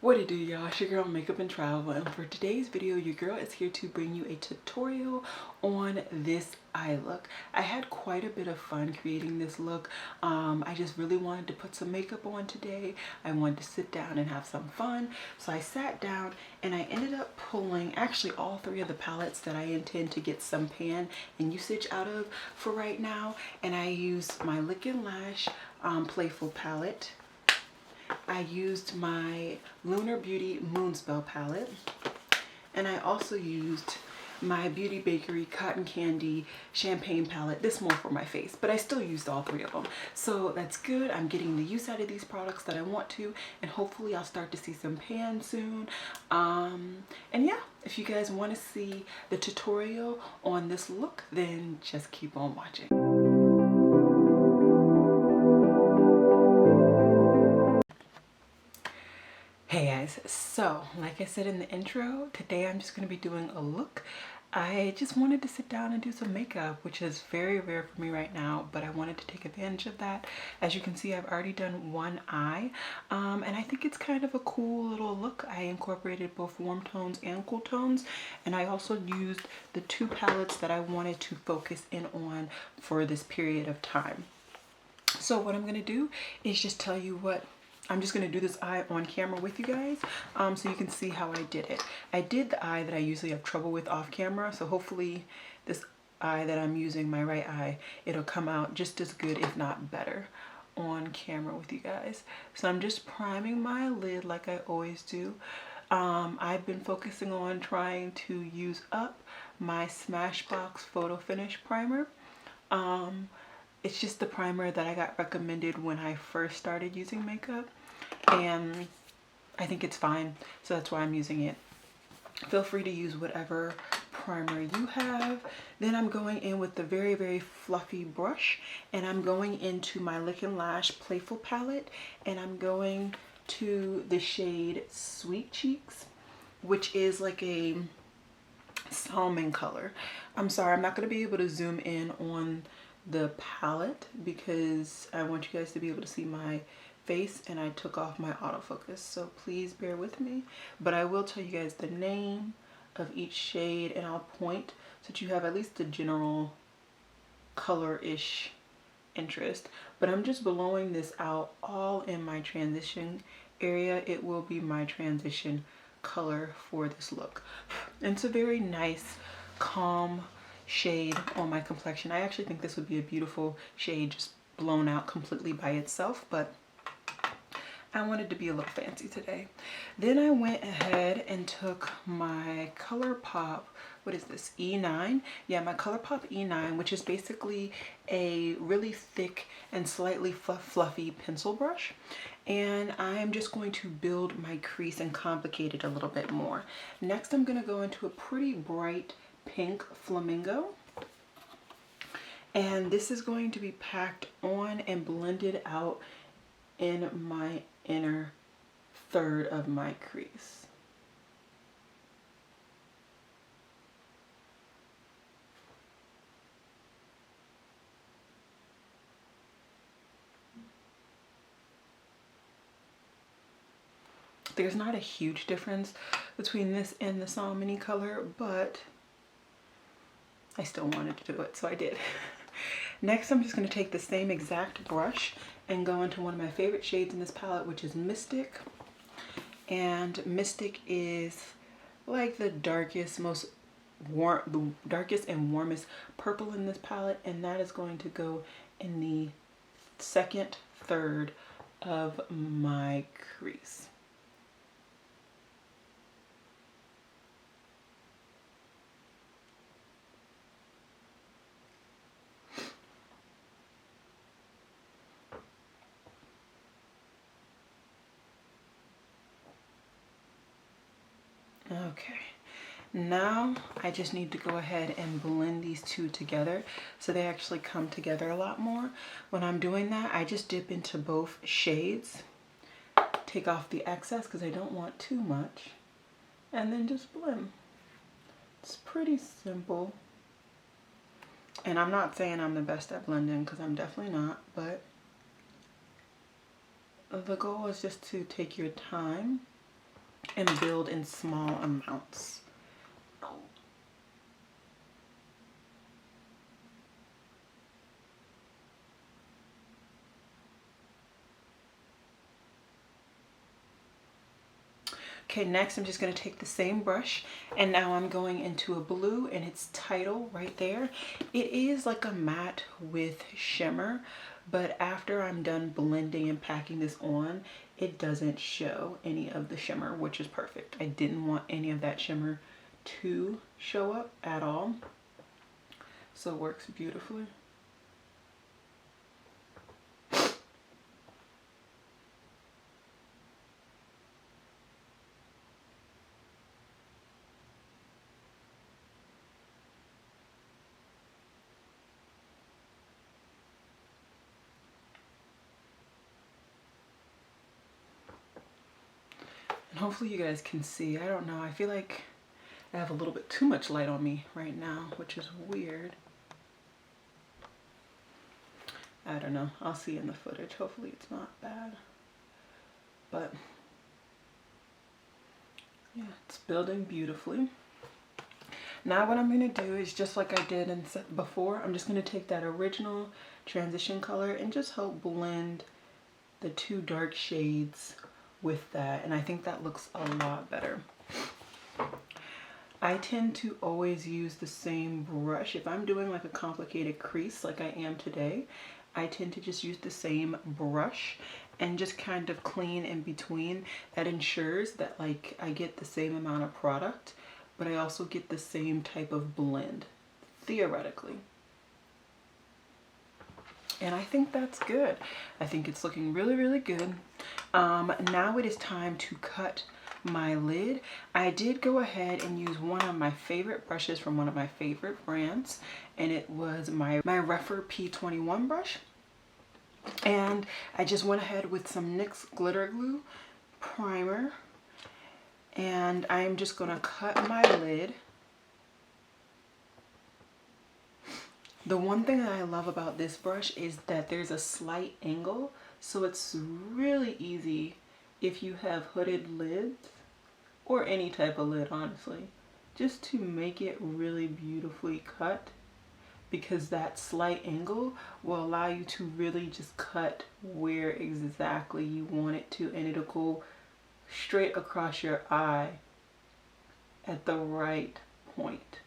What it do, y'all? It's your girl Makeup and Travel, and for today's video your girl is here to bring you a tutorial on this eye look. I had quite a bit of fun creating this look. I just really wanted to put some makeup on today. I wanted to sit down and have some fun, so I sat down and I ended up pulling actually all three of the palettes that I intend to get some pan and usage out of for right now. And I used my Lick and Lash Playful palette. I used my Lunar Beauty Moonspell palette, and I also used my Beauty Bakerie Cotton Candy Champagne palette. This more for my face, but I still used all three of them. So that's good. I'm getting the use out of these products that I want to, and hopefully I'll start to see some pan soon. And yeah, if you guys want to see the tutorial on this look, then just keep on watching. Hey guys, so like I said in the intro, today I'm just going to be doing a look. I just wanted to sit down and do some makeup, which is very rare for me right now, but I wanted to take advantage of that. As you can see, I've already done one eye, and I think it's kind of a cool little look. I incorporated both warm tones and cool tones, and I also used the two palettes that I wanted to focus in on for this period of time. So what I'm going to do is just tell you what I'm just going to do this eye on camera with you guys, so you can see how I did it. I did the eye that I usually have trouble with off camera, so hopefully this eye that I'm using, my right eye, it'll come out just as good, if not better, on camera with you guys. So I'm just priming my lid like I always do. I've been focusing on trying to use up my Smashbox Photo Finish primer. It's just the primer that I got recommended when I first started using makeup, and I think it's fine, so that's why I'm using it. Feel free to use whatever primer you have. Then I'm going in with the very, very fluffy brush, and I'm going into my Lick and Lash Playful palette, and I'm going to the shade Sweet Cheeks, which is like a salmon color. I'm sorry, I'm not going to be able to zoom in on the palette because I want you guys to be able to see my face, and I took off my autofocus, so please bear with me. But I will tell you guys the name of each shade, and I'll point so that you have at least a general color-ish interest. But I'm just blowing this out all in my transition area. It will be my transition color for this look. And it's a very nice, calm shade on my complexion. I actually think this would be a beautiful shade just blown out completely by itself, but I wanted to be a little fancy today. Then I went ahead and took my ColourPop, what is this, E9? Yeah, my ColourPop E9, which is basically a really thick and slightly fluffy pencil brush. And I'm just going to build my crease and complicate it a little bit more. Next, I'm going to go into a pretty bright pink flamingo, and this is going to be packed on and blended out in my inner third of my crease. There's not a huge difference between this and the salmon-y color, but I still wanted to do it, so I did. Next, I'm just going to take the same exact brush and go into one of my favorite shades in this palette, which is Mystic. And Mystic is like the darkest, most warm, the darkest and warmest purple in this palette, and that is going to go in the second third of my crease. Okay, now I just need to go ahead and blend these two together so they actually come together a lot more. When I'm doing that, I just dip into both shades, take off the excess because I don't want too much, and then just blend. It's pretty simple. And I'm not saying I'm the best at blending because I'm definitely not, but the goal is just to take your time and build in small amounts. Okay, next I'm just going to take the same brush, and now I'm going into a blue, and it's Tidal right there. It is like a matte with shimmer, but after I'm done blending and packing this on, it doesn't show any of the shimmer, which is perfect. I didn't want any of that shimmer to show up at all, so it works beautifully. And hopefully you guys can see. I don't know, I feel like I have a little bit too much light on me right now, which is weird. I don't know, I'll see in the footage. Hopefully it's not bad. But yeah, it's building beautifully. Now what I'm going to do is, just like I did before, I'm just going to take that original transition color and just help blend the two dark shades with that, and I think that looks a lot better. I tend to always use the same brush. If I'm doing like a complicated crease like I am today, I tend to just use the same brush and just kind of clean in between. That ensures that like I get the same amount of product, but I also get the same type of blend, theoretically. And I think that's good. I think it's looking really, really good. Now it is time to cut my lid. I did go ahead and use one of my favorite brushes from one of my favorite brands, and it was my Refer P21 brush. And I just went ahead with some NYX glitter glue primer, and I'm just gonna cut my lid. The one thing that I love about this brush is that there's a slight angle, so it's really easy if you have hooded lids, or any type of lid honestly, just to make it really beautifully cut, because that slight angle will allow you to really just cut where exactly you want it to, and it'll go straight across your eye at the right point.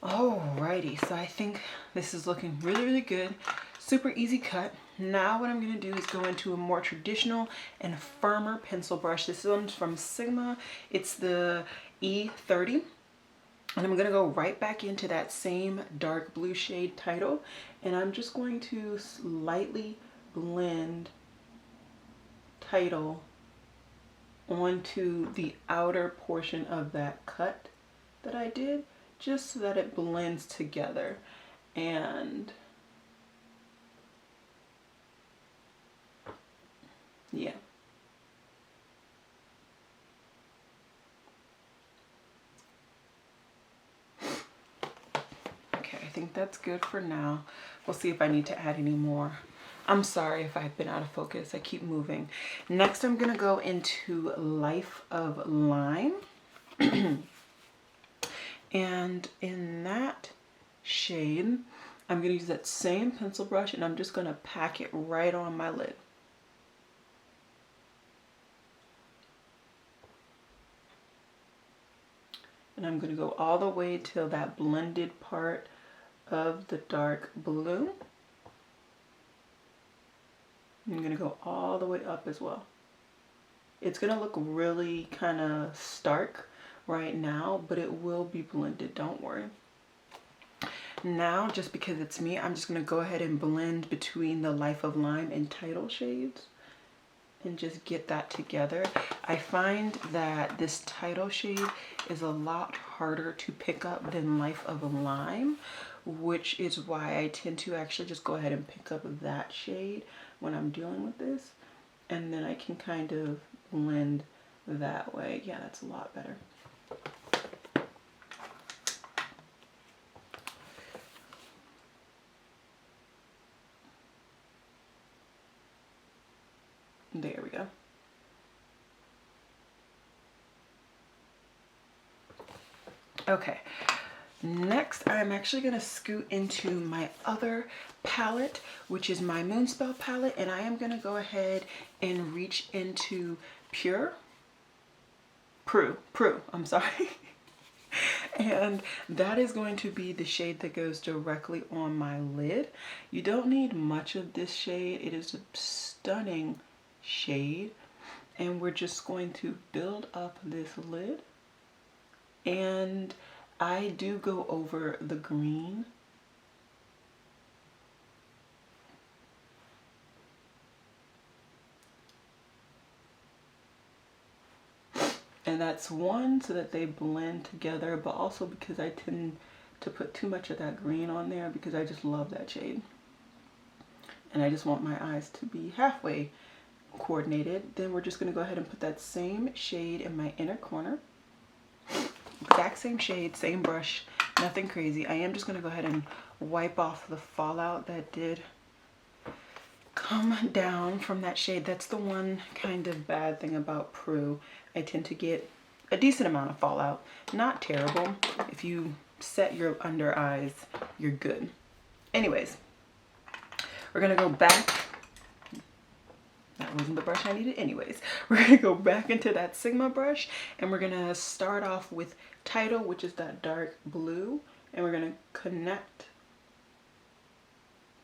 Alrighty, so I think this is looking really, really good. Super easy cut. Now what I'm going to do is go into a more traditional and firmer pencil brush. This one's from Sigma. It's the E30. And I'm going to go right back into that same dark blue shade Tidal. And I'm just going to lightly blend Tidal onto the outer portion of that cut that I did, just so that it blends together. And yeah. Okay, I think that's good for now. We'll see if I need to add any more. I'm sorry if I've been out of focus. I keep moving. Next, I'm gonna go into Life of Lime. And in that shade, I'm going to use that same pencil brush, and I'm just going to pack it right on my lid. And I'm going to go all the way till that blended part of the dark blue. I'm going to go all the way up as well. It's going to look really kind of stark right now, but it will be blended, don't worry. Now, just because it's me, I'm just going to go ahead and blend between the Life of Lime and Tidal shades and just get that together. I find that this Tidal shade is a lot harder to pick up than Life of Lime, which is why I tend to actually just go ahead and pick up that shade when I'm dealing with this. and then I can kind of blend that way. Yeah, that's a lot better. There we go. Okay, next I'm actually going to scoot into my other palette, which is my Moonspell palette, and I am going to go ahead and reach into Prue, I'm sorry. And that is going to be the shade that goes directly on my lid. You don't need much of this shade. It is a stunning shade, and we're just going to build up this lid. And I do go over the green. And that's one, so that they blend together, but also because I tend to put too much of that green on there because I just love that shade. And I just want my eyes to be halfway coordinated. Then we're just going to go ahead and put that same shade in my inner corner. Exact same shade, same brush, nothing crazy. I am just going to go ahead and wipe off the fallout that did come down from that shade. That's the one kind of bad thing about Prue. I tend to get a decent amount of fallout. Not terrible. If you set your under eyes, you're good. Anyways, we're going to go back. That wasn't the brush I needed anyways. We're going to go back into that Sigma brush, and we're going to start off with Title, which is that dark blue, and we're going to connect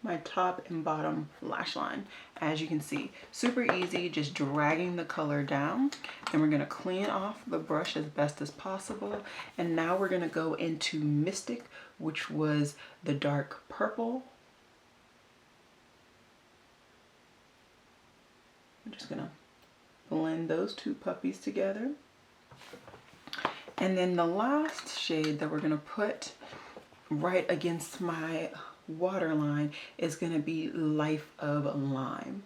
my top and bottom lash line. As you can see, super easy, just dragging the color down. And we're going to clean off the brush as best as possible. And now we're going to go into Mystic, which was the dark purple. I'm just going to blend those two puppies together. And then the last shade that we're going to put right against my waterline is going to be Life of Lime.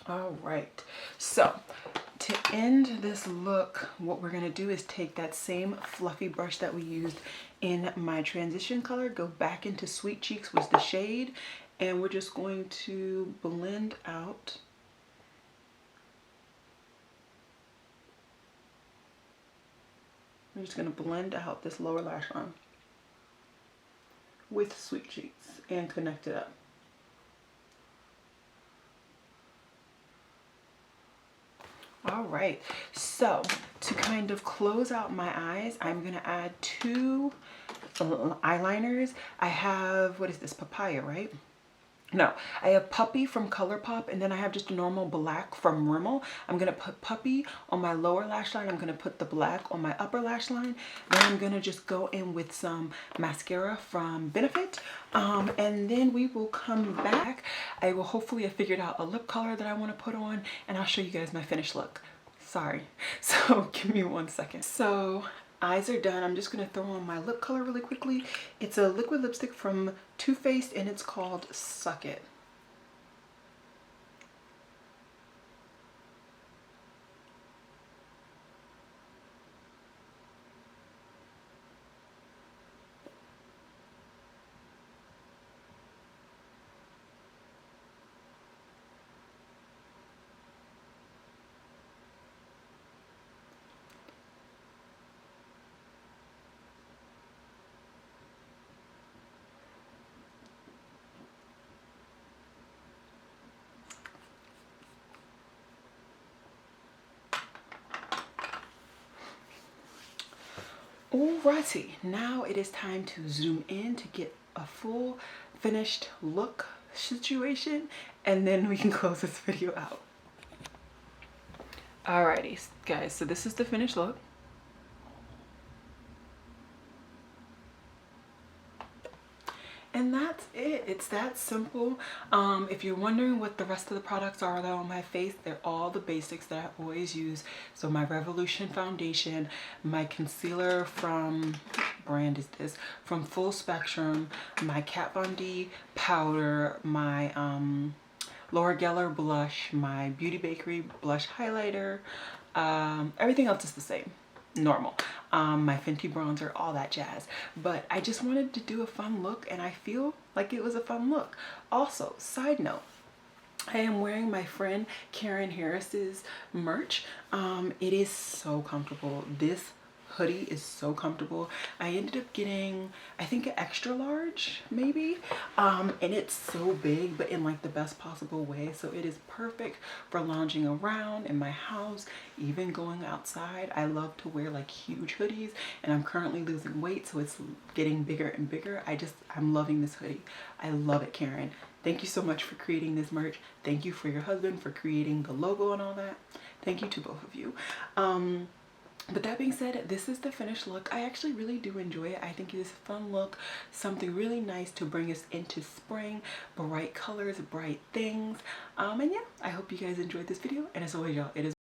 All right, so to end this look, what we're going to do is take that same fluffy brush that we used in my transition color, go back into Sweet Cheeks, was the shade, and we're just going to blend out I'm just going to blend out this lower lash line with Sweet Cheeks and connect it up. All right, so to kind of close out my eyes, I'm going to add two eyeliners. I have, what is this, papaya, right? No, I have Puppy from ColourPop, and then I have just a normal black from Rimmel. I'm going to put Puppy on my lower lash line. I'm going to put the black on my upper lash line. Then I'm going to just go in with some mascara from Benefit. And then we will come back. I will hopefully have figured out a lip color that I want to put on, and I'll show you guys my finished look. Sorry. So give me 1 second. So eyes are done. I'm just going to throw on my lip color really quickly. It's a liquid lipstick from Too Faced, and it's called Suck It. Alrighty, now it is time to zoom in to get a full finished look situation, and then we can close this video out. Alrighty, guys, so this is the finished look. And that that's it. It's that simple. If you're wondering what the rest of the products are though on my face, they're all the basics that I always use. So my Revolution foundation, my concealer from, brand is this, from Full Spectrum, my Kat Von D powder, my Laura Geller blush, my Beauty Bakerie blush highlighter. Everything else is the same, normal. My Fenty bronzer, all that jazz. But I just wanted to do a fun look, and I feel like it was a fun look. Also, side note, I am wearing my friend Karen Harris's merch. It is so comfortable. This hoodie is so comfortable. I ended up getting, I think, an extra large maybe, and it's so big, but in like the best possible way. So it is perfect for lounging around in my house, even going outside. I love to wear like huge hoodies, and I'm currently losing weight, so it's getting bigger and bigger. I'm loving this hoodie. I love it, Karen. Thank you so much for creating this merch. Thank you for your husband for creating the logo and all that. Thank you to both of you. But that being said, this is the finished look. I actually really do enjoy it. I think it is a fun look, something really nice to bring us into spring, bright colors, bright things. And yeah, I hope you guys enjoyed this video. And as always, y'all, it is